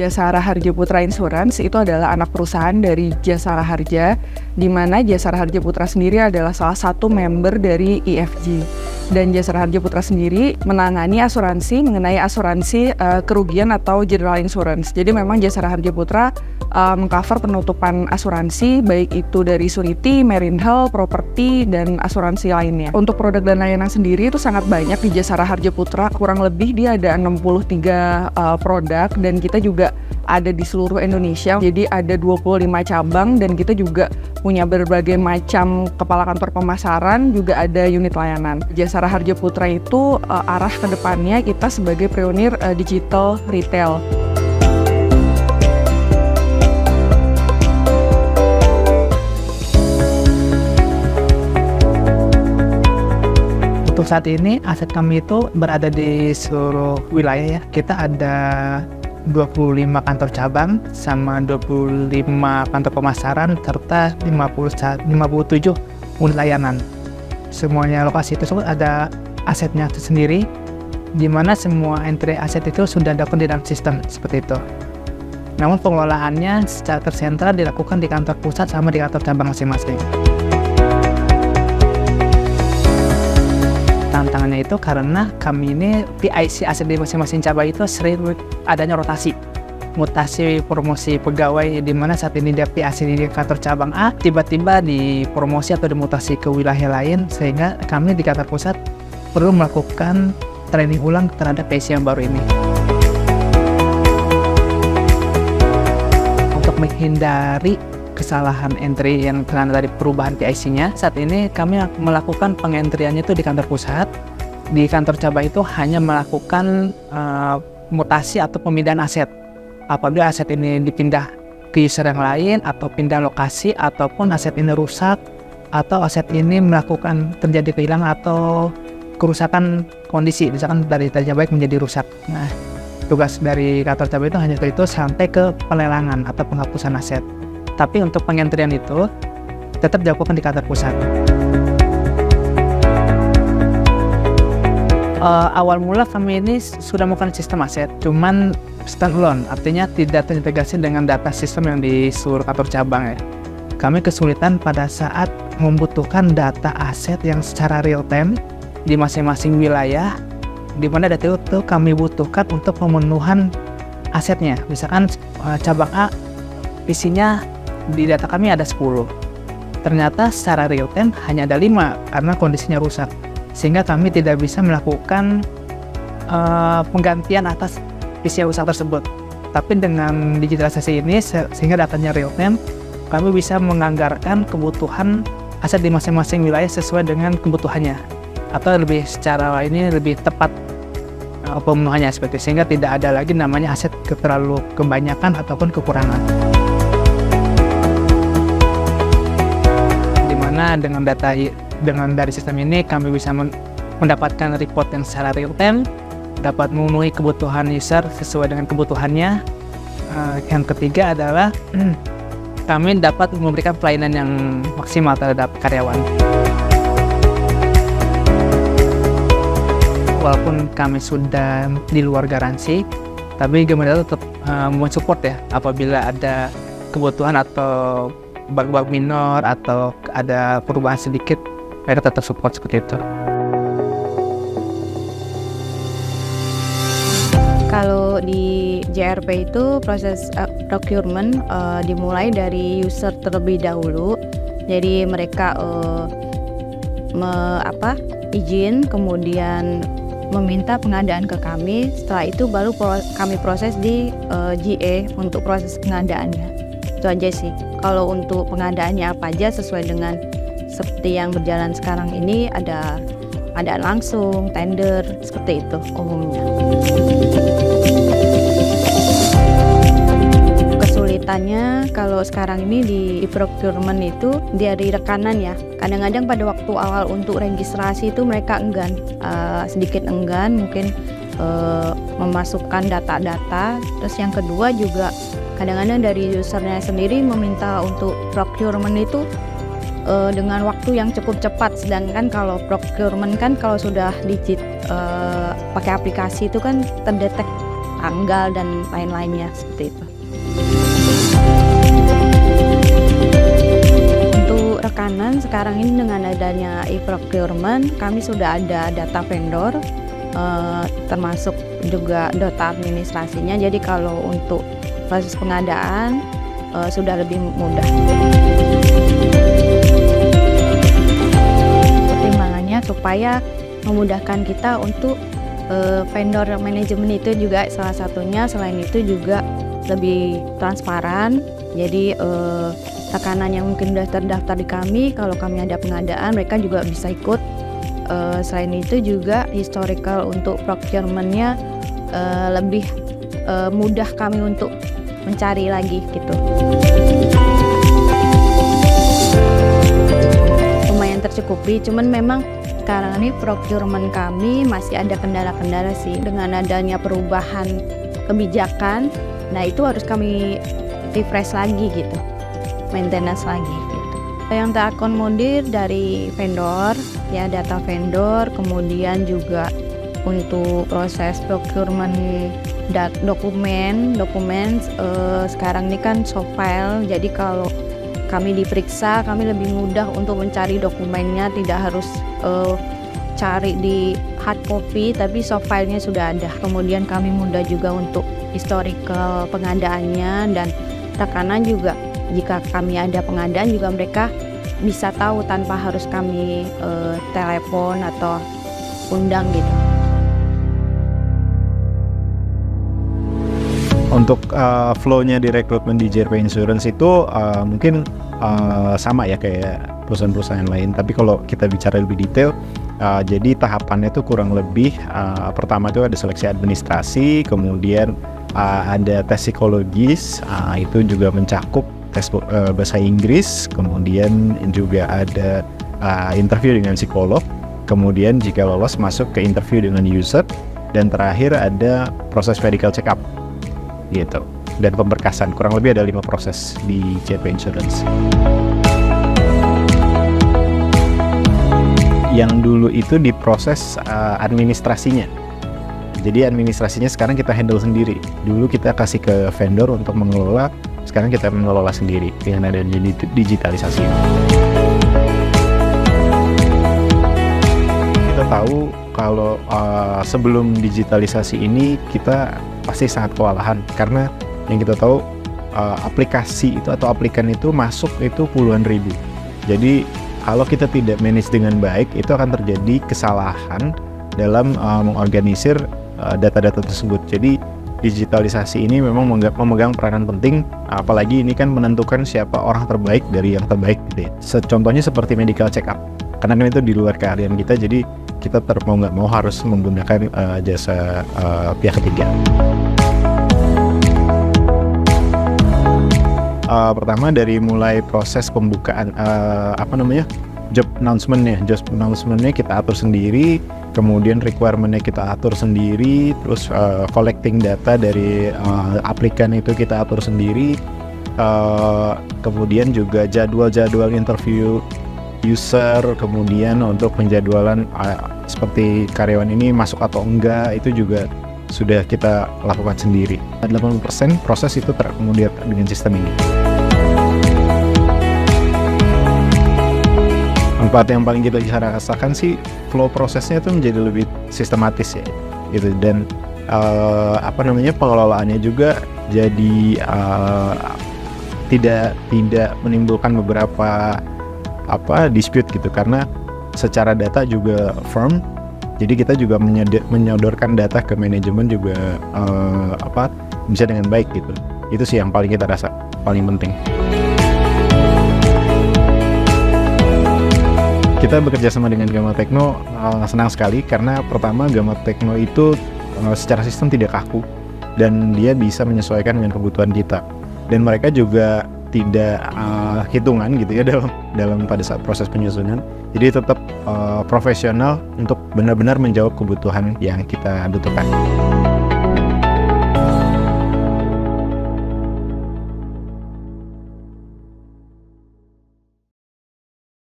Jasara Harja Putra Insurance itu adalah anak perusahaan dari Jasara Harja, di mana Jasara Harja Putra sendiri adalah salah satu member dari IFG. Dan Jasara Harja Putra sendiri menangani mengenai asuransi kerugian atau general insurance. Jadi memang Jasara Harja Putra mengcover penutupan asuransi, baik itu dari surety, marine health, property, dan asuransi lainnya. Untuk produk dan layanan sendiri itu sangat banyak di Jasara Harja Putra, kurang lebih dia ada 63 produk, dan kita juga ada di seluruh Indonesia. Jadi ada 25 cabang, dan kita juga punya berbagai macam kepala kantor pemasaran, juga ada unit layanan. Jasara Harja Putra itu arah ke depannya kita sebagai pionir digital retail. Untuk saat ini aset kami itu berada di seluruh wilayah ya. Kita ada 25 kantor cabang sama 25 kantor pemasaran serta 57 unit layanan. Semuanya lokasi tersebut ada asetnya sendiri, di mana semua entry aset itu sudah dilakukan di dalam sistem seperti itu. Namun pengelolaannya secara tersentral dilakukan di kantor pusat sama di kantor cabang masing-masing. Tantangannya itu karena kami ini PIC aset di masing-masing cabang itu sering adanya rotasi, mutasi promosi pegawai, di mana saat ini dia PIC di kantor cabang A tiba-tiba dipromosi atau dimutasi ke wilayah lain, sehingga kami di kantor pusat perlu melakukan training ulang terhadap PIC yang baru ini. Untuk menghindari kesalahan entry yang karena dari perubahan PIC-nya, saat ini kami melakukan pengentriannya itu di kantor pusat. Di kantor cabang itu hanya melakukan mutasi atau pemindahan aset. Apabila aset ini dipindah ke user yang lain, atau pindah lokasi, ataupun aset ini rusak, atau aset ini melakukan terjadi kehilangan atau kerusakan kondisi, misalkan dari daya baik menjadi rusak. Nah, tugas dari kantor cabang itu hanya itu sampai ke pelelangan atau penghapusan aset. Tapi untuk pengentrian itu tetap dilakukan di kantor pusat. Awal mula kami ini sudah melakukan sistem aset, cuman standalone, artinya tidak terintegrasi dengan data sistem yang di seluruh kantor cabang ya. Kami kesulitan pada saat membutuhkan data aset yang secara real time di masing-masing wilayah, di mana data itu kami butuhkan untuk pemenuhan asetnya. Misalkan cabang A isinya di data kami ada 10, ternyata secara real time hanya ada 5 karena kondisinya rusak, sehingga kami tidak bisa melakukan penggantian atas PC yang rusak tersebut. Tapi dengan digitalisasi ini sehingga datanya real time, kami bisa menganggarkan kebutuhan aset di masing-masing wilayah sesuai dengan kebutuhannya, atau lebih secara ini lebih tepat pemenuhannya seperti itu, sehingga tidak ada lagi namanya aset terlalu kebanyakan ataupun kekurangan. Dimana dengan dari sistem ini kami bisa mendapatkan report yang secara real time, dapat memenuhi kebutuhan user sesuai dengan kebutuhannya. Yang ketiga adalah kami dapat memberikan pelayanan yang maksimal terhadap karyawan. Walaupun kami sudah di luar garansi, tapi Gamada tetap mensupport ya apabila ada kebutuhan atau bug-bug minor atau ada perubahan sedikit, mereka tetap support seperti itu. Kalau di JRP itu proses procurement dimulai dari user terlebih dahulu. Jadi mereka izin, kemudian meminta pengadaan ke kami. Setelah itu baru kami proses di GA untuk proses pengadaannya. Itu aja sih. Kalau untuk pengadaannya apa aja sesuai dengan seperti yang berjalan sekarang ini, ada pengadaan langsung, tender, seperti itu umumnya. Kesulitannya kalau sekarang ini di procurement itu dari rekanan ya. Kadang-kadang pada waktu awal untuk registrasi itu mereka enggan, sedikit enggan mungkin memasukkan data-data. Terus yang kedua juga kadang-kadang dari usernya sendiri meminta untuk procurement itu dengan waktu yang cukup cepat, sedangkan kalau procurement kan kalau sudah pakai aplikasi itu kan terdetek tanggal dan lain-lainnya seperti itu. Untuk rekanan sekarang ini dengan adanya e-procurement kami sudah ada data vendor, termasuk juga data administrasinya. Jadi kalau untuk proses pengadaan sudah lebih mudah. Pertimbangannya supaya memudahkan kita untuk vendor manajemen itu juga salah satunya. Selain itu juga lebih transparan. Jadi rekanan yang mungkin sudah terdaftar di kami, kalau kami ada pengadaan mereka juga bisa ikut. Selain itu juga historical untuk procurement-nya lebih mudah kami untuk mencari lagi gitu. Lumayan tercukupi, cuman memang sekarang ini procurement kami masih ada kendala-kendala sih dengan adanya perubahan kebijakan. Nah itu harus kami refresh lagi gitu, maintenance lagi gitu. Yang terakomodir dari vendor, ya data vendor, kemudian juga untuk proses procurement dokumen sekarang ini kan soft file, jadi kalau kami diperiksa kami lebih mudah untuk mencari dokumennya, tidak harus cari di hard copy tapi soft filenya sudah ada. Kemudian kami mudah juga untuk historical pengadaannya, dan rekanan juga jika kami ada pengadaan juga mereka bisa tahu tanpa harus kami telepon atau undang gitu. Untuk flow-nya di rekrutmen di JRP Insurance itu mungkin sama ya kayak perusahaan-perusahaan lain. Tapi kalau kita bicara lebih detail, jadi tahapannya itu kurang lebih pertama itu ada seleksi administrasi, kemudian ada tes psikologis, itu juga mencakup tes bahasa Inggris, kemudian juga ada interview dengan psikolog, kemudian jika lolos masuk ke interview dengan user, dan terakhir ada proses medical check up gitu, dan pemberkasan. Kurang lebih ada 5 proses di JRP Insurance. Yang dulu itu di proses administrasinya. Jadi administrasinya sekarang kita handle sendiri. Dulu kita kasih ke vendor untuk mengelola, sekarang kita mengelola sendiri dengan adanya digitalisasi. Kita tahu kalau sebelum digitalisasi ini kita pasti sangat kewalahan, karena yang kita tahu aplikasi itu atau aplikan itu masuk itu puluhan ribu. Jadi kalau kita tidak manage dengan baik, itu akan terjadi kesalahan dalam mengorganisir data-data tersebut. Jadi digitalisasi ini memang memegang peranan penting, apalagi ini kan menentukan siapa orang terbaik dari yang terbaik gitu ya. Contohnya seperti medical check up, karena kan itu di luar keahlian kita, jadi kita mau nggak mau harus menggunakan jasa pihak ketiga. Pertama dari mulai proses pembukaan job announcement-nya kita atur sendiri, kemudian requirement-nya kita atur sendiri, terus collecting data dari aplikan itu kita atur sendiri, kemudian juga jadwal interview user, kemudian untuk penjadwalan seperti karyawan ini masuk atau enggak, itu juga sudah kita lakukan sendiri. 80% proses itu terakomodir dengan sistem ini. Manfaat yang paling kita bisa rasakan sih flow prosesnya itu menjadi lebih sistematis ya gitu, dan pengelolaannya juga jadi tidak menimbulkan beberapa dispute gitu, karena secara data juga firm, jadi kita juga menyodorkan data ke manajemen juga bisa dengan baik gitu. Itu sih yang paling kita rasa paling penting. Kita bekerja sama dengan Gamma Techno senang sekali, karena pertama Gamma Techno itu secara sistem tidak kaku dan dia bisa menyesuaikan dengan kebutuhan kita, dan mereka juga tidak hitungan gitu ya dalam pada saat proses penyusunan. Jadi tetap profesional untuk benar-benar menjawab kebutuhan yang kita butuhkan.